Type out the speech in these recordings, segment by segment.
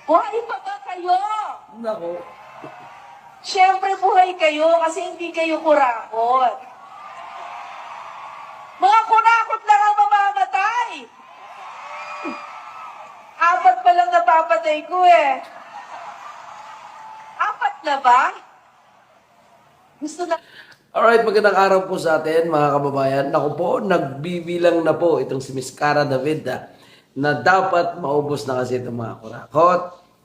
Buhay pa ba kayo? Nako. Siyempre buhay kayo kasi hindi kayo kurakot. Mga kurakot lang ang mamamatay. Apat pa lang napapatay ko eh. Apat na ba? Gusto na... Alright, magandang araw po sa atin mga kababayan. Naku po, nagbibilang na po itong si Miss Cara David na dapat maubos na kasi itong mga kurakot.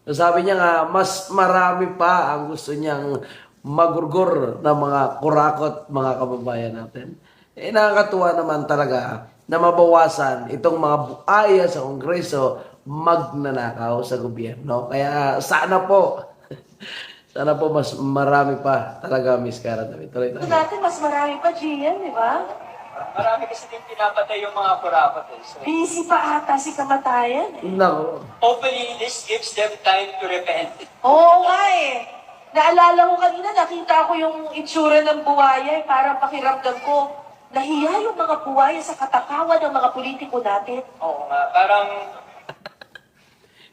So sabi niya nga, mas marami pa ang gusto niyang magurgur na mga kurakot mga kababayan natin. Eh nakakatuwa naman talaga na mabawasan itong mga buaya sa Kongreso magnanakaw sa gobyerno. Kaya sana po, sana po mas marami pa talaga, Miss Cara David. Tuloy tayo. natin mas marami pa, Gian, di ba? Marami kasi din pinapatay yung mga kurakot eh. So, Busy pa ata si kamatayan eh. Nako. hopefully, this gives them time to repent. Oo nga eh. Naalala ko kanina, nakita ko yung itsura ng buwaya eh. Parang pakiramdam ko, nahiya yung mga buwaya sa katakawan ng mga politiko natin. Oo nga, parang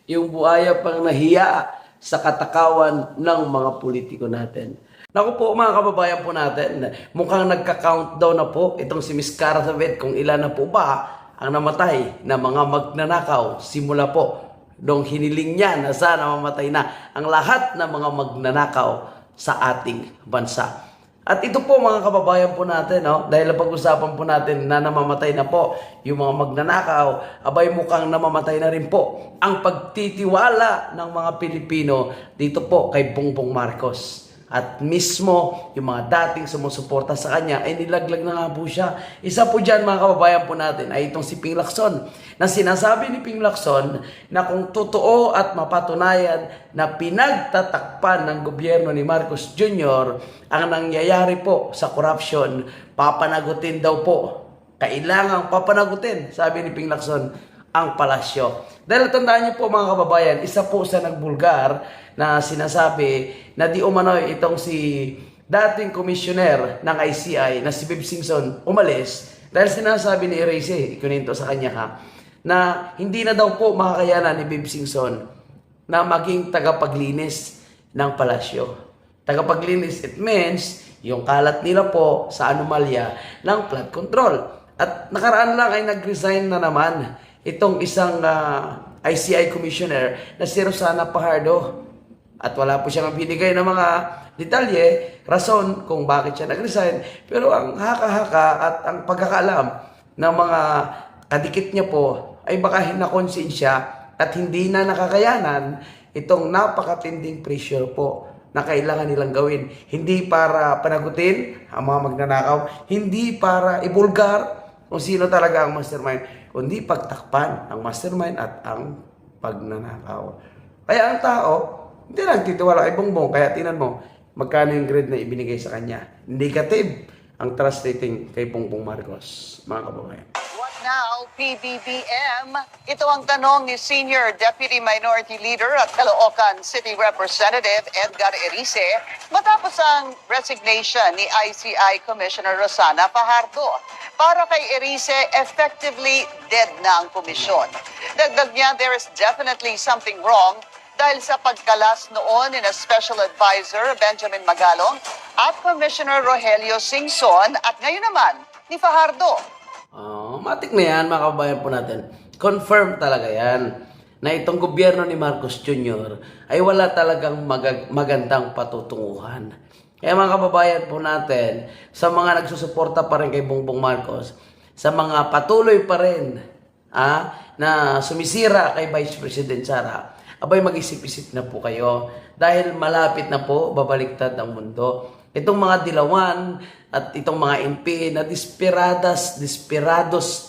Yung buhaya pang nahiya sa katakawan ng mga politiko natin. Naku po mga kababayan po natin, mukhang nagka-countdown na po itong si Miss Cara David kung ilan na po ba ang namatay na mga magnanakaw simula po nung hiniling niya na sana mamatay na ang lahat ng mga magnanakaw sa ating bansa. At ito po mga kababayan po natin, no? Dahil pag-usapan po natin na namamatay na po yung mga magnanakaw, abay mukhang namamatay na rin po ang pagtitiwala ng mga Pilipino dito po kay Bongbong Marcos. At mismo yung mga dating sumusuporta sa kanya ay nilaglag na nga po siya. Isa po dyan mga kababayan po natin ay itong si Ping Lacson na sinasabi ni Ping Lacson na kung totoo at mapatunayan na pinagtatakpan ng gobyerno ni Marcos Jr. ang nangyayari po sa corruption, papanagutin daw po. Kailangang papanagutin, sabi ni Ping Lacson, ang palasyo. Dahil tandaan niyo po mga kababayan, isa po sa nagbulgar na sinasabi na di umano'y itong si dating commissioner ng ICI na si Bib Singson umalis dahil sinasabi ni Erase, ikuninto sa kanya ha, na hindi na daw po makakayanan ni Bib Singson na maging tagapaglinis ng palasyo. Tagapaglinis, it means yung kalat nila po sa anomalya ng flood control. At nakaraan lang ay nag-resign na naman itong isang ICI commissioner na si Rosana Fajardo. At wala po siyang binigay ng mga detalye, rason kung bakit siya nag-resign. Pero ang haka-haka at ang pagkakaalam ng mga kadikit niya po ay baka nakonsensya at hindi na nakakayanan itong napakatinding pressure po na kailangan nilang gawin. Hindi para panagutin ang mga magnanakaw, hindi para ibulgar kung sino talaga ang mastermind, kundi pagtakpan ang mastermind at ang pagnanakaw. Kaya ang tao, hindi lang titiwala kay Bongbong. Kaya tinan mo, magkano yung grade na ibinigay sa kanya. Negative ang trust rating kay Bongbong Marcos, mga kababayan. What now, PBBM? Ito ang tanong ni Senior Deputy Minority Leader at Caloocan City Representative Edgar Erice matapos ang resignation ni ICI Commissioner Rosana Fajardo. Para kay Erice, effectively dead na ang komisyon. Dagdag niya, there is definitely something wrong dahil sa pagkalas noon ni na Special Advisor Benjamin Magalong at Commissioner Rogelio Singson at ngayon naman ni Fajardo. Matik na yan mga kababayan po natin. Confirm talaga yan na itong gobyerno ni Marcos Jr. ay wala talagang magandang patutunguhan. Kaya mga kababayan po natin, sa mga nagsusuporta pa rin kay Bongbong Marcos, sa mga patuloy pa rin na sumisira kay Vice President Sara, abay mag-isip-isip na po kayo dahil malapit na po babaliktad ang mundo. Itong mga dilawan at itong mga MP na desperados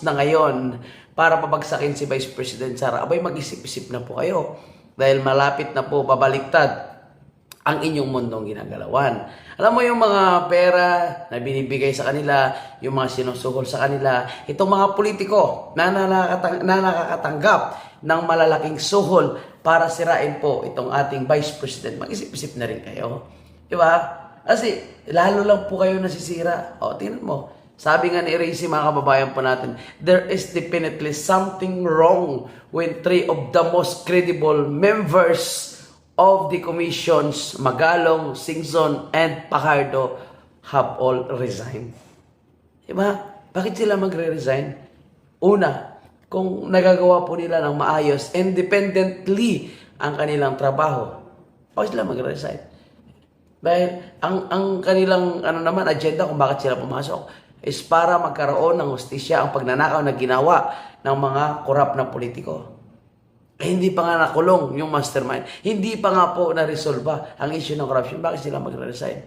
na ngayon para pabagsakin si Vice President Sara, abay mag-isip-isip na po kayo dahil malapit na po babaliktad ang inyong mundong ginagalawan. Alam mo yung mga pera na binibigay sa kanila, yung mga sinusuhol sa kanila, itong mga politiko na nakakatanggap ng malalaking suhol para sirain po itong ating Vice President, mag-isip-isip na rin kayo. Di ba? Kasi lalo lang po kayo nasisira. O, tingnan mo, Sabi nga ni Erazy, mga kababayan po natin, there is definitely something wrong when three of the most credible members of the commissions, Magalong, Singson, and Pacardo, have all resigned. Diba? Bakit sila magre-resign? Una, kung nagagawa po nila ng maayos, independently ang kanilang trabaho, bakit sila magre-resign? Dahil ang kanilang agenda kung bakit sila pumasok is para magkaroon ng hustisya ang pagnanakaw na ginawa ng mga korap na politiko. Hindi pa nga nakulong yung mastermind. Hindi pa nga po na-resolve ang issue ng corruption. Bakit sila magre-resign?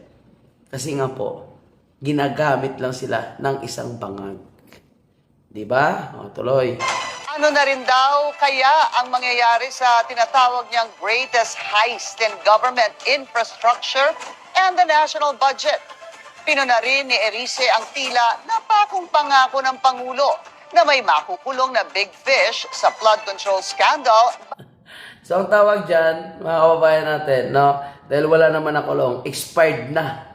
Kasi nga po, ginagamit lang sila ng isang bangag. Diba? O, tuloy. Ano na rin daw kaya ang mangyayari sa tinatawag niyang greatest heist in government infrastructure and the national budget? Pinuna rin ni Erazy ang tila napakong pangako ng Pangulo na may makukulong na big fish sa flood control scandal. So, ang tawag dyan, mga kababayan natin, no? Dahil wala naman nakulong, expired na.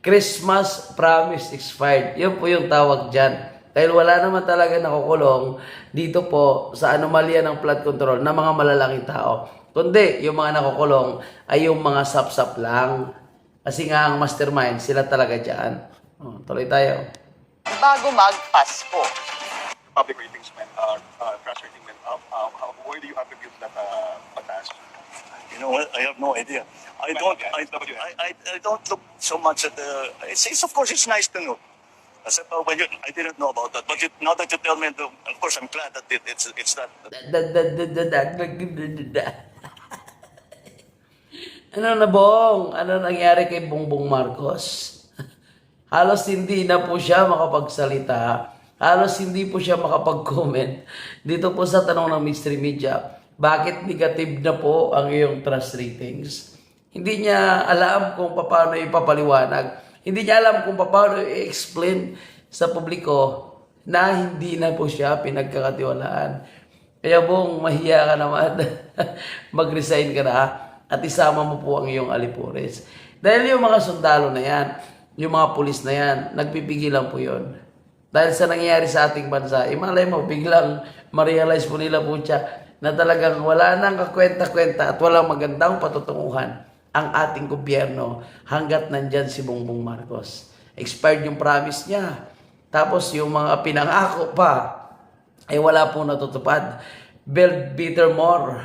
Christmas promise expired. Yun po yung tawag dyan. Dahil wala naman talaga nakukulong dito po sa anomalya ng flood control ng mga malalaking tao. Kundi, yung mga nakukulong ay yung mga sap-sap lang. Kasi nga ang mastermind, sila talaga dyan. O, tuloy tayo. Bago magpasko. Public ratings crash rating went up. Where do you attribute that pataas? You know what? I have no idea. I don't look so much at the. It's of course it's nice to know. Except I didn't know about that. But now that you tell me, of course I'm glad that it's that. Ano na bong? Ano nangyari kay Bongbong Marcos? Halos hindi na po siya makapagsalita. Halos hindi po siya makapag-comment. Dito po sa tanong ng Mystery Media, bakit negative na po ang iyong trust ratings? Hindi niya alam kung paano ipapaliwanag. Hindi niya alam kung paano i-explain sa publiko na hindi na po siya pinagkakatiwalaan. Kaya bong, mahiya ka naman. Mag-resign ka na at isama mo po ang iyong alipores. Dahil yung mga sundalo na yan, yung mga pulis na yan, nagpipigilan po yun. Dahil sa nangyayari sa ating bansa, malay mo, biglang ma-realize po nila po siya na talagang wala nang kakwenta-kwenta at walang magandang patutunguhan ang ating gobyerno hanggat nandyan si Bongbong Marcos. Expired yung promise niya. Tapos yung mga pinangako pa, ay wala po natutupad. Build Better More,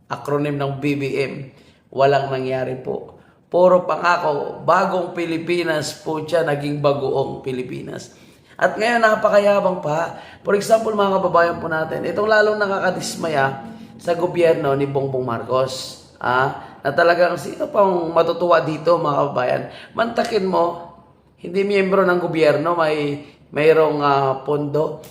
acronym ng BBM, walang nangyari po. Puro pangako, bagong Pilipinas po siya, naging bagoong Pilipinas. At ngayon, napakayabang pa. For example, mga kababayan po natin, itong lalong nakakadismaya sa gobyerno ni Bongbong Marcos. Na talagang sino pang matutuwa dito, mga kababayan? Mantakin mo, hindi miyembro ng gobyerno, mayroong pondo.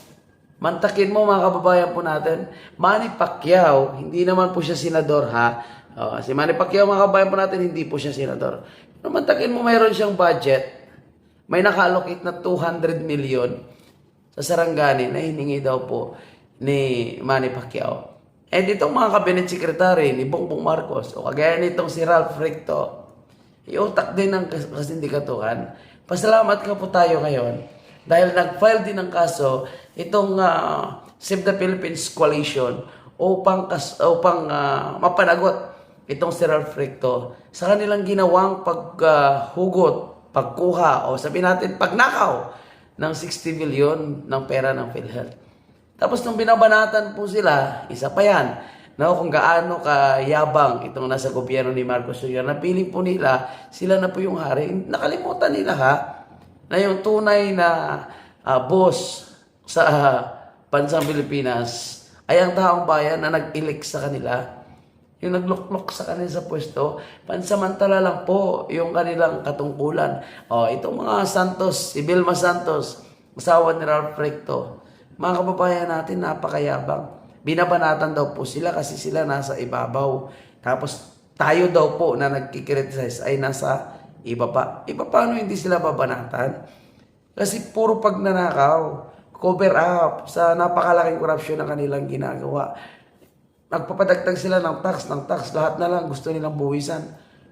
Mantakin mo, mga kababayan po natin, Manny Pacquiao, hindi naman po siya senador, ha? Si Manny Pacquiao, mga kababayan po natin, hindi po siya senador. Pero mantakin mo, mayroon siyang budget. May naka-allocate na 200 million sa Sarangani na hiningi daw po ni Manny Pacquiao. And itong mga cabinet secretary ni Bongbong Marcos, o kagaya nitong si Ralph Recto, iutak din ng kasindikatuhan. Pasalamat ka po tayo ngayon dahil nag-file din ng kaso itong Save the Philippines Coalition upang mapanagot itong si Ralph Recto sa kanilang ginawang paghugot, pagkuha, o sabihin natin pagnakaw ng 60 billion ng pera ng PhilHealth. Tapos nung binabanatan po sila, isa pa yan, kung gaano kayabang itong nasa gobyerno ni Marcos Jr. na piling po nila, sila na po yung hari. Nakalimutan nila na yung tunay na boss sa bansang Pilipinas ay ang taong bayan na nag-elect sa kanila. Yung nagluklok sa kanila sa pwesto, pansamantala lang po yung kanilang katungkulan. Itong mga Santos, si Vilma Santos, asawa ni Ralph Recto, mga kababayan natin, napakayabang. Binabanatan daw po sila kasi sila nasa ibabaw. Tapos tayo daw po na nagkikriticize ay nasa ibaba. Paano hindi sila babanatan? Kasi puro pagnanakaw, cover up sa napakalaking korupsyon na kanilang ginagawa. Nagpapadagdag sila ng tax, lahat na lang gusto nilang buwisan.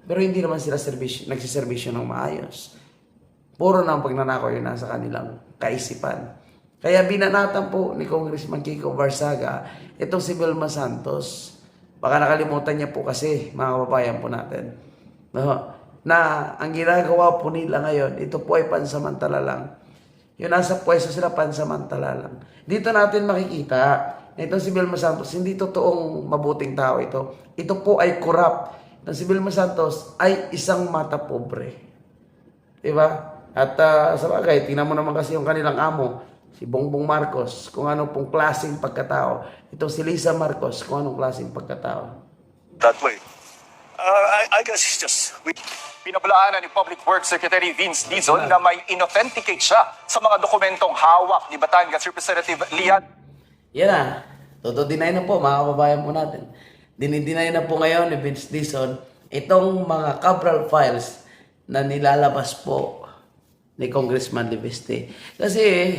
Pero hindi naman sila nagsiservisyo ng maayos. Puro na ang pagnanakaw yun nasa kanilang kaisipan. Kaya binanatan po ni Congressman Kiko Barsaga itong si Vilma Santos. Baka nakalimutan niya po kasi, mga kababayan po natin, no, na ang ginagawa po nila ngayon, ito po ay pansamantala lang. Yung nasa pwesto sila, pansamantala lang. Dito natin makikita na itong si Vilma Santos, hindi totoong mabuting tao ito. Ito po ay corrupt. Itong si Vilma Santos ay isang mata pobre. Diba? At sa bagay, tingnan mo naman kasi yung kanilang amo, si Bongbong Marcos, kung ano pong klaseng pagkatao. Itong si Lisa Marcos, kung anong klaseng pagkatao. That way. I guess it's just... Pinabalaan ni Public Works Secretary Vince Dizon na may inauthenticate siya sa mga dokumentong hawak ni Batangas Representative Lian. Yan na. Deny na po, mga kababayan po natin. Dinideny na po ngayon ni Vince Dizon itong mga Cabral files na nilalabas po ni Congressman Leviste. Kasi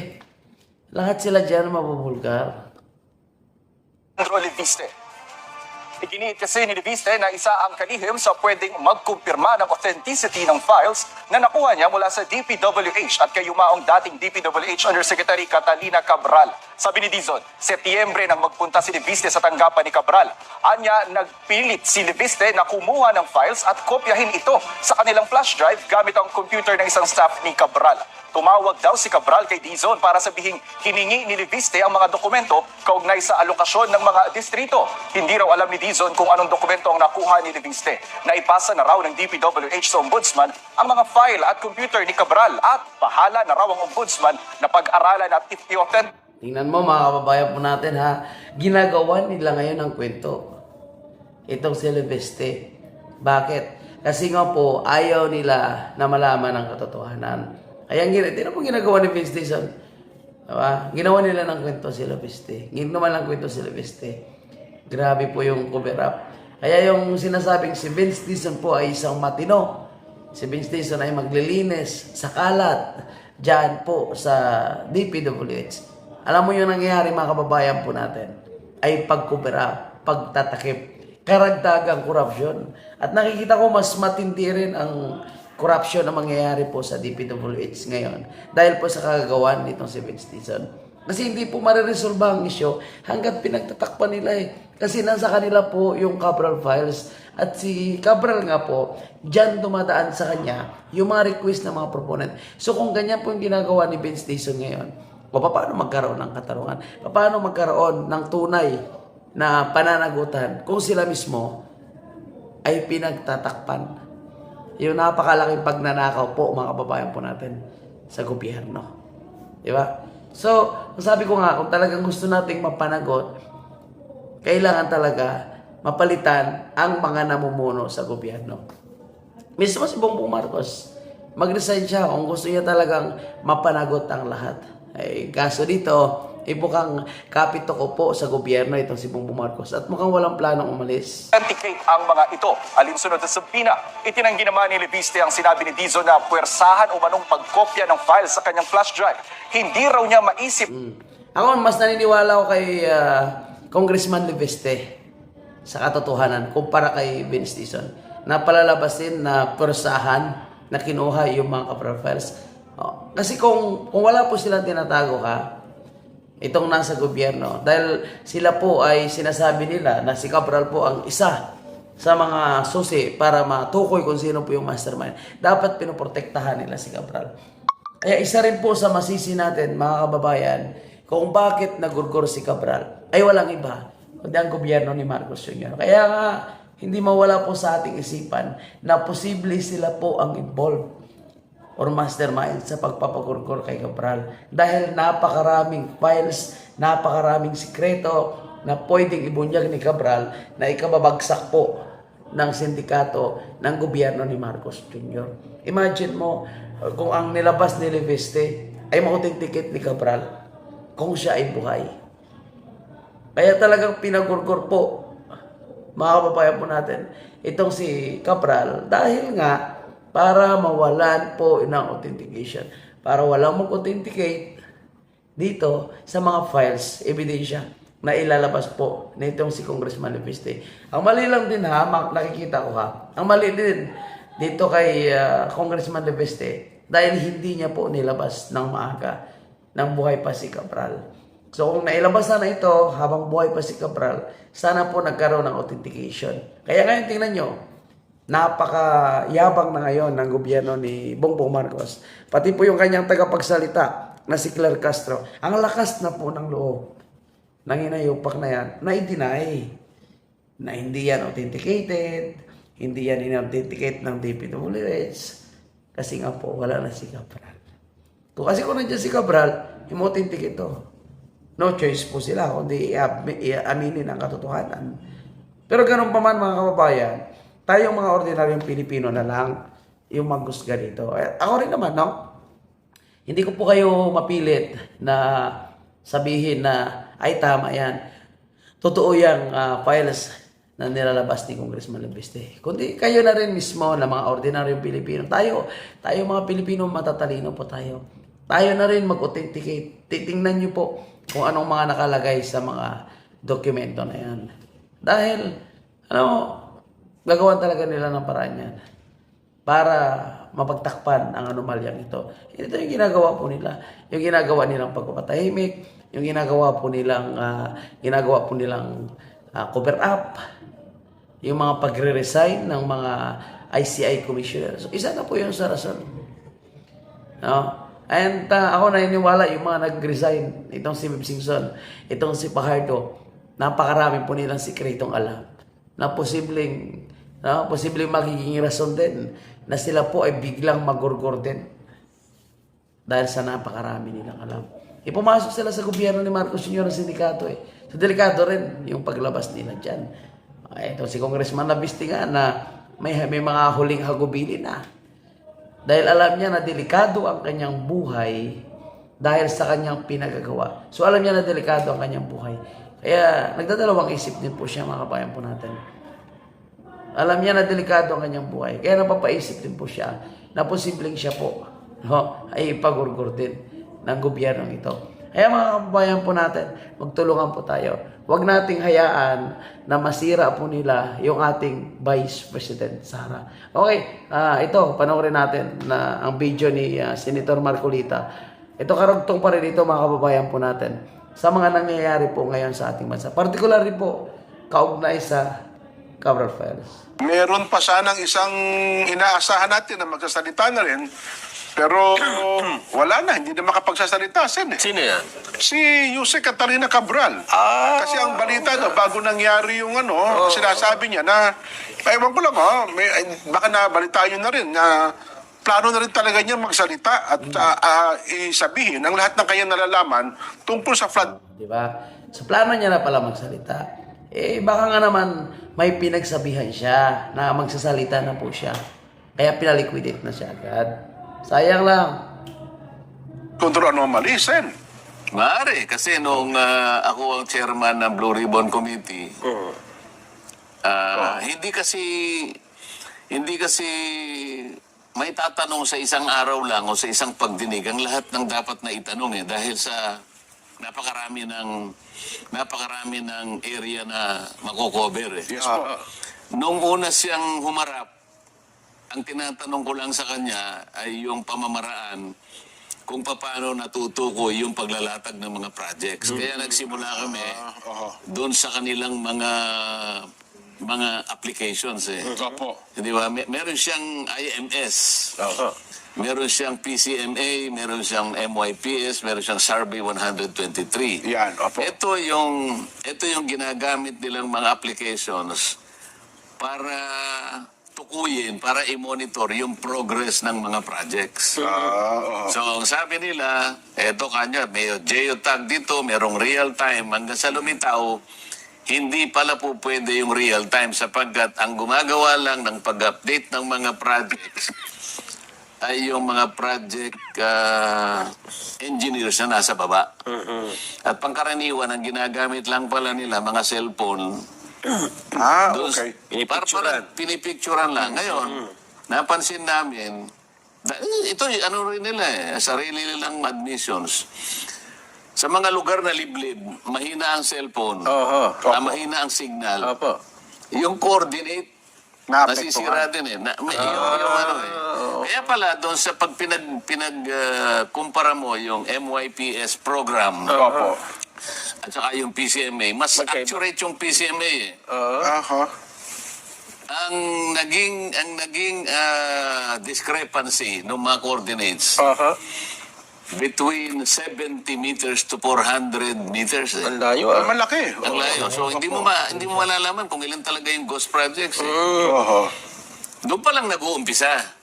lahat sila dyan mabubulgar. Andro Leviste. Iginiit kasi ni Leviste na isa ang kalihim sa pwedeng magkumpirma ng authenticity ng files na nakuha niya mula sa DPWH at kayumaong dating DPWH Undersecretary Catalina Cabral. Sabi ni Dizon, Setyembre nang magpunta si Leviste sa tanggapan ni Cabral. Anya, nagpilit si Leviste na kumuha ng files at kopyahin ito sa kanilang flash drive gamit ang computer ng isang staff ni Cabral. Tumawag daw si Cabral kay Dizon para sabihing hiningi ni Leviste ang mga dokumento kaugnay sa alokasyon ng mga distrito. Hindi raw alam ni Dizon kung anong dokumento ang nakuha ni Leviste. Naipasa na raw ng DPWH sa Ombudsman ang mga file at computer ni Cabral at bahala na raw ang Ombudsman na pag-aralan at i-authentic. Tingnan mo, mga kababayan po natin, ha, ginagawa nila ngayon ang kwento. Itong si Leviste. Bakit? Kasi nga po, ayaw nila na malaman ang katotohanan. Kaya tingnan mo ginagawa ni Vince Dizon. Diba? Ginawa nila ng kwento si Leviste. Ginawa ng kwento si Leviste. Grabe po yung cover up. Kaya yung sinasabing si Vince Dizon po ay isang matino. Si Vince Dizon ay maglilinis sa kalat dyan po sa DPWH. Alam mo yung nangyayari, mga kababayan po natin, ay pag-cover up, pagtatakip, karagdagang korupsyon. At nakikita ko mas matindi rin ang korupsyon na mangyayari po sa DPWH ngayon dahil po sa kagagawan nitong si Vince Dizon. Kasi hindi po mariresolba ang isyo hanggat pinagtatakpan nila eh. Kasi nasa kanila po yung Cabral files at si Cabral nga po, dyan dumadaan sa kanya yung mga request ng mga proponent. So kung ganyan po yung ginagawa ni Vince Dizon ngayon, o paano magkaroon ng katarungan? Paano magkaroon ng tunay na pananagutan kung sila mismo ay pinagtatakpan? Yung napakalaking pagnanakaw po, mga kababayan po natin, sa gobyerno. Di ba? So, sabi ko nga, kung talagang gusto nating mapanagot, kailangan talaga mapalitan ang mga namumuno sa gobyerno. Mismo si Bongbong Marcos, mag-resign siya kung gusto niya talagang mapanagot ang lahat. Ay, kaso dito, ibukang kapito ko po sa gobyerno itong si Bongbong Marcos at mukhang walang planong umalis. Authenticate ang mga ito. Alinsunod sa subpina, itinanggi naman ni Leviste ang sinabi ni Dizon na puwersahan o manong pagkopya ng file sa kanyang flash drive. Hindi raw niya maisip. Ako, mas naniniwala ko kay Congressman Leviste sa katotohanan kumpara kay Vince Dizon na palalabas din na puwersahan na kinuha yung mga Cabral files. Kasi kung wala po silang tinatago itong nasa gobyerno, dahil sila po ay sinasabi nila na si Cabral po ang isa sa mga susi para matukoy kung sino po yung mastermind. Dapat pinoprotektahan nila si Cabral. Kaya isa rin po sa masisi natin, mga kababayan, kung bakit nagurgur si Cabral ay walang iba kundi ang gobyerno ni Marcos Jr. Kaya nga, hindi mawala po sa ating isipan na posible sila po ang involved or mastermind sa pagpapagurgur kay Cabral. Dahil napakaraming files, napakaraming sikreto na pwedeng ibunyag ni Cabral na ikababagsak po ng sindikato ng gobyerno ni Marcos Jr. Imagine mo kung ang nilabas ni Leviste ay ma-authenticate ni Cabral kung siya ay buhay. Kaya talagang pinagurgur po, mga kababayan po natin, itong si Cabral dahil nga para mawalan po ng authentication. Para walang mag-authenticate dito sa mga files, ebidensya na ilalabas po nitong si Congressman Leviste. Ang mali lang din nakikita ko ang mali din dito kay Congressman Leviste, dahil hindi niya po nilabas ng maaga ng buhay pa si Cabral. So kung nailabas na ito habang buhay pa si Cabral, sana po nagkaroon ng authentication. Kaya ngayon tingnan nyo, napakayabang na ngayon ng gobyerno ni Bongbong Marcos. Pati po yung kanyang tagapagsalita na si Claire Castro, ang lakas na po ng loob ng inayupak na yan, na i-deny na hindi yan authenticated, hindi yan in-authenticate ng DPWH, kasi nga po, wala na si Cabral. Kasi kung nandiyan si Cabral, i-authenticate ito. No choice po sila, kundi aminin ang katotohanan. Pero ganun pa man mga kababayan, tayong mga ordinaryong Pilipino na lang yung maghusga dito. Ako rin naman, no? Hindi ko po kayo mapilit na sabihin na, ay tama yan. Totoo yung files na nilalabas ni Congressman Labiste. Kundi kayo na rin mismo na mga ordinaryong Pilipino. Tayo mga Pilipino, matatalino po tayo. Tayo na rin mag-authenticate. Titingnan nyo po kung anong mga nakalagay sa mga dokumento na yan. Dahil, gagawan talaga nila ng paraan yan para mapagtakpan ang anomalyang ito. Ito yung ginagawa po nila. Yung ginagawa nilang pagpapatahimik, yung ginagawa po nilang cover up, yung mga pagre-resign ng mga ICI commissioners. So, isa na po yung sa rason. No? And ako naniniwala yung mga nag-resign, itong si Mib Singson, itong si Pajardo, napakarami po nilang sikretong alam na posibleng magiging rason din na sila po ay biglang magurgur din dahil sa napakarami nilang alam. Pumasok sila sa gobyerno ni Marcos Jr. ng sindikato eh. So delikado rin yung paglabas nila dyan. Ito si Congressman Labiste nga na may mga huling hagubili na. Dahil alam niya na delikado ang kanyang buhay dahil sa kanyang pinagagawa. So alam niya na delikado ang kanyang buhay. Kaya nagdadalawang isip din po siya, mga kabayan po natin. Alam niya na delikado ang kanyang buhay. Kaya napapaisip din po siya na posibleng siya po ay ipagurgur din ng gobyernong ito. Kaya mga kababayan po natin, magtulungan po tayo. Huwag nating hayaan na masira po nila yung ating Vice President Sara. Okay, ito, panoorin natin na ang video ni Senator Marcolita. Ito karugtong pa rin ito mga kababayan po natin sa mga nangyayari po ngayon sa ating bansa. Particularly po, kaugnay sa Cabral Files. Meron pa sanang isang inaasahan natin na magsasalita na rin, pero wala na, hindi na makapagsasalita, Sen. Sino yan? Si Jose Catalina Cabral. Kasi ang balita, bago nangyari yung sinasabi niya na, ewan ko lang, baka nabalita yun na rin, na plano na rin talaga niya magsalita at isabihin ang lahat ng kanyang nalalaman tungkol sa flood. Diba? So plano niya na pala magsalita. Baka nga naman may pinagsabihan siya na magsasalita na po siya. Kaya pinaliquidate na siya agad. Sayang lang. Control anomaly, Sen. Maaari, kasi nung ako ang chairman ng Blue Ribbon Committee, hindi kasi may tatanong sa isang araw lang o sa isang pagdinig ang lahat ng dapat na itanong dahil sa napakarami ng area na makocover Yes po. Nung una siyang humarap, ang tinatanong ko lang sa kanya ay yung pamamaraan kung paano natutukoy yung paglalatag ng mga projects. Kaya nagsimula kami doon sa kanilang mga applications Opo. Di ba? Meron siyang IMS. Meron siyang PCMA, meron siyang MYPS, meron siyang Survey 123. Yan, opo. Ito yung ginagamit nilang mga applications para tukuyin, para i-monitor yung progress ng mga projects. So, ang sabi nila, eto kanya, may geotag dito, merong real time. Hanggang sa lumitaw, hindi pala po pwede yung real time sapagkat ang gumagawa lang ng pag-update ng mga projects ay yung mga project engineers na nasa baba. At pangkaraniwan, ang ginagamit lang pala nila, mga cellphone. Okay. Pinipicturan lang. Ngayon, napansin namin, ito, rin nila sarili nilang admissions. Sa mga lugar na liblib, mahina ang cellphone, mahina ang signal. Yung coordinate, nasisira din Kaya pala, doon sa pag kumpara mo yung MYPS program Opo. at saka yung PCMA, mas accurate yung PCMA eh. Aha. Ang naging discrepancy ng mga coordinates Aha. between 70 meters to 400 meters. Eh. Ang layo Malaki. Ang layo. So hindi mo malalaman kung ilan talaga yung ghost projects. Eh. Oho. Doon pa lang nag-uumpisa.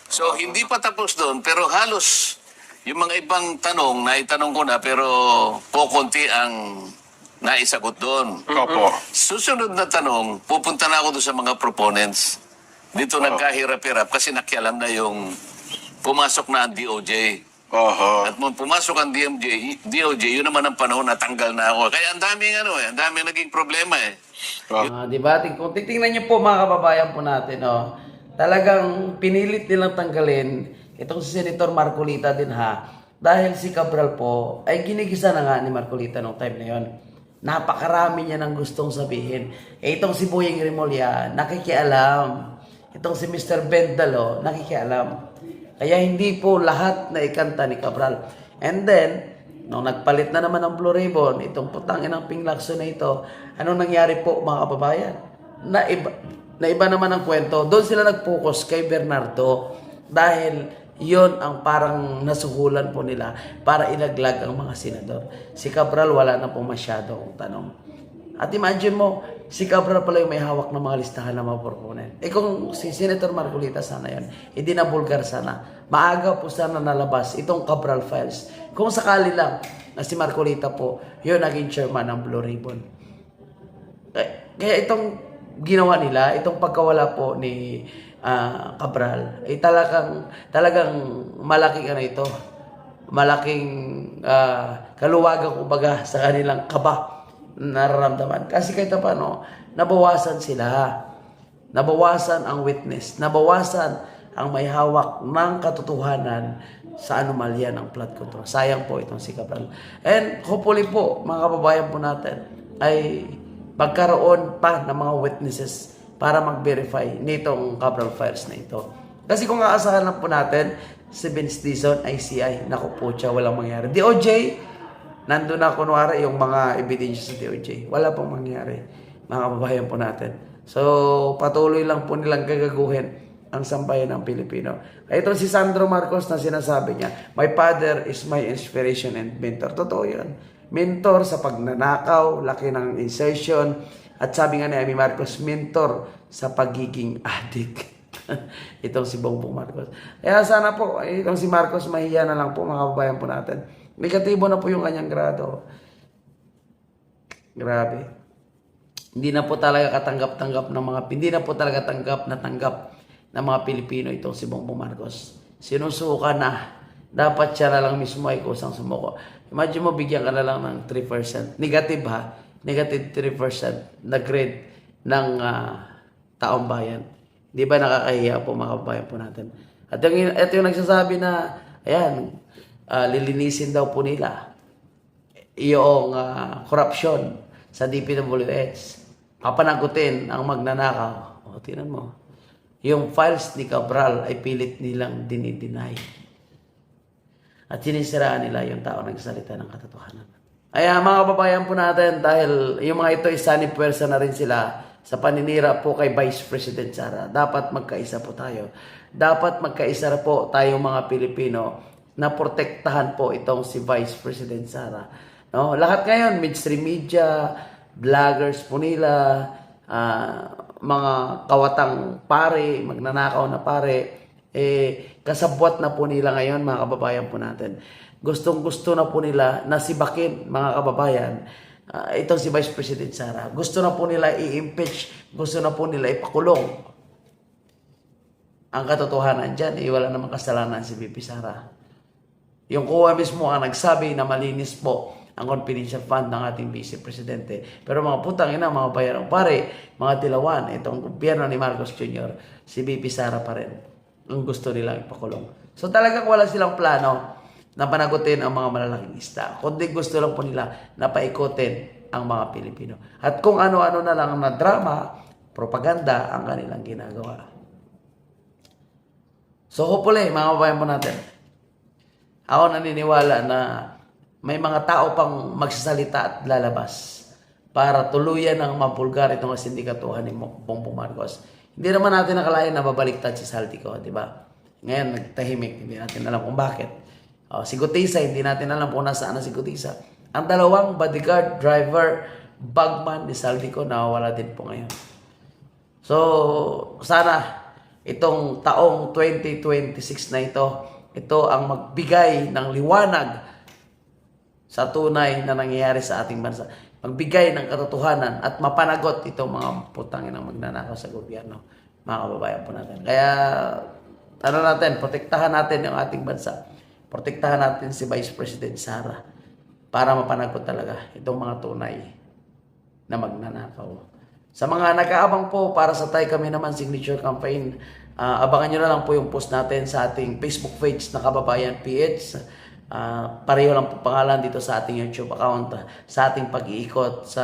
So hindi pa tapos doon pero halos yung mga ibang tanong na itanong ko na pero kukunti ang naisagot doon. Opo. Susunod na tanong, pupunta na ako doon sa mga proponents. Dito nagkahirap-hirap kasi nakialam na yung pumasok na ang DOJ. Oho. At nung pumasok ang DOJ, yun naman ang panahon na tanggal na ako. Kaya ang daming ang daming naging problema eh. Di ba? Kung titingnan niyo po mga kababayan po natin, talagang pinilit nilang tanggalin itong si Senator Marcolita din dahil si Cabral po ay ginigisa na nga ni Marcolita nung time na yon. Napakarami niya ng gustong sabihin. Itong si Boyeng Remulla, nakikialam. Itong si Mr. Bendalo, nakikialam. Kaya hindi po lahat na ikanta ni Cabral. And then, nung nagpalit na naman ng Blue Ribbon, itong putangin ng Ping Lacson na ito, anong nangyari po mga kababayan? Naiba naman ang kwento. Doon sila nag-focus kay Bernardo dahil yon ang parang nasuhulan po nila para ilaglag ang mga senador. Si Cabral wala na po masyadong tanong. At imagine mo, si Cabral pala yung may hawak ng mga listahan ng mga proponent. Kung si Senator Marcolita sana yun, hindi na bulgar sana. Maaga po sana nalabas itong Cabral files. Kung sakali lang na si Marcolita po, yun naging chairman ng Blue Ribbon. Kaya itong ginawa nila, itong pagkawala po ni Cabral, ay talagang malaking ito. Malaking kaluwagan kumbaga sa kanilang kaba nararamdaman. Kasi kahit paano, nabawasan sila. Nabawasan ang witness. Nabawasan ang may hawak ng katotohanan sa anomalya ng flood control. Sayang po itong si Cabral. And hopefully po, mga kababayan po natin, ay magkaroon pa ng mga witnesses para mag-verify nitong Cabral files na ito. Kasi kung aasahan lang po natin, si Vince Dizon, ICI, naku po siya, walang mangyari. DOJ, nandun na kunwari yung mga ebidensya sa DOJ. Wala pong mangyari, mga kababayan po natin. So, patuloy lang po nilang gagaguhin ang sambayan ng Pilipino. Ito si Sandro Marcos na sinasabi niya, my father is my inspiration and mentor. Totoo yan. Mentor sa pagnanakaw, laki ng insertion, at sabi nga ni Amy Marcos, mentor sa pagiging addict. Itong si Bongbong Marcos. Kaya sana po, itong si Marcos, mahiya na lang po mga kababayan po natin. Negatibo na po yung kanyang grado. Grabe. Hindi na po talaga katanggap-tanggap ng mga, hindi na po talaga tanggap ng mga Pilipino itong si Bongbong Marcos. Sinusuka na. Dapat siya na lang mismo ay kusang sumuko. Imagine mo, bigyan ka na lang ng 3%. Negative Negative 3% na grade ng taong bayan. Di ba nakakahiya po mga kababayan po natin? At ito yung nagsasabi na, ayan, lilinisin daw po nila yung corruption sa DPWH. Papanagutin ang magnanakaw. O, tingnan mo. Yung files ni Cabral ay pilit nilang dinideny. At sinisiraan nila yung tao nagsalita ng katotohanan. Ay mga kababayan po natin, dahil yung mga ito isani puwersa na rin sila sa paninira po kay Vice President Sara. Dapat magkaisa po tayo. Dapat magkaisa po tayong mga Pilipino na protektahan po itong si Vice President Sara. No? Lahat ngayon, mainstream media, vloggers po nila, mga kawatang pare, magnanakaw na pare, kasabwat na po nila ngayon mga kababayan po natin. Gustong-gusto na po nila na sibakin, mga kababayan, itong si Vice President Sara. Gusto na po nila i-impeach, gusto na po nila ipakulong. Ang katotohanan dyan, wala namang kasalanan si VP Sara. Yung kuha mismo ang nagsabi na malinis po ang confidential fund ng ating Vice Presidente. Pero mga putang ina, mga bayarang pare, mga tilawan, itong gobyerno ni Marcos Jr., si VP Sara pa rin ang gusto nila ipakulong. So talagang wala silang plano na panagutin ang mga malalaking isda. Kundi gusto lang po nila na paikutin ang mga Pilipino. At kung ano-ano na lang na drama, propaganda ang kanilang ginagawa. So hopefully, mga kababayan po natin, ako naniniwala na may mga tao pang magsasalita at lalabas para tuluyan ng mapulgar itong sindikatuhan ni Bongbong Marcos. Hindi naman natin nakalain na babaliktad si Saltico, di ba? Ngayon, nagtahimik, hindi natin alam kung bakit. Si Gutisa, hindi natin alam kung nasaan na si Gutisa. Ang dalawang bodyguard, driver, bagman ni Saltico, nawawala din po ngayon. So, sana itong taong 2026 na ito ang magbigay ng liwanag sa tunay na nangyayari sa ating bansa. Magbigay ng katotohanan at mapanagot itong mga putangin ng magnanakaw sa gobyerno, mga kababayan po natin. Kaya, protektahan natin yung ating bansa. Protektahan natin si Vice President Sara para mapanagot talaga itong mga tunay na magnanakaw. Sa mga nag-aabang po para sa Tay Kami Naman Signature Campaign, abangan nyo na lang po yung post natin sa ating Facebook page na Kababayan PH. Pareho lang po pangalan dito sa ating YouTube account sa ating pag-iikot sa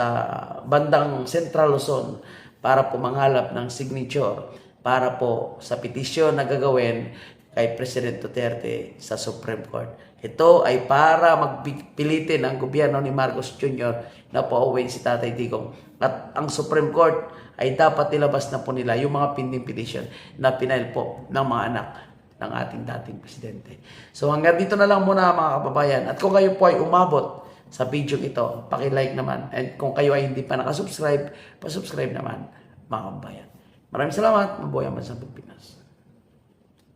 bandang Central Luzon para po manghalap ng signature para po sa petisyon na gagawin kay President Duterte sa Supreme Court. Ito ay para magpilitin ang gobyerno ni Marcos Jr. na pauwiin si Tatay Digong. At ang Supreme Court ay dapat nilabas na po nila yung mga pending petition na pinail po ng mga anak ng ating dating presidente. So hanggang dito na lang muna mga kababayan. At kung kayo po ay umabot sa video ito, paki-like naman. And kung kayo ay hindi pa nakasubscribe, pa-subscribe naman mga kababayan. Maraming salamat. Mabuhay ang bansang Pilipinas.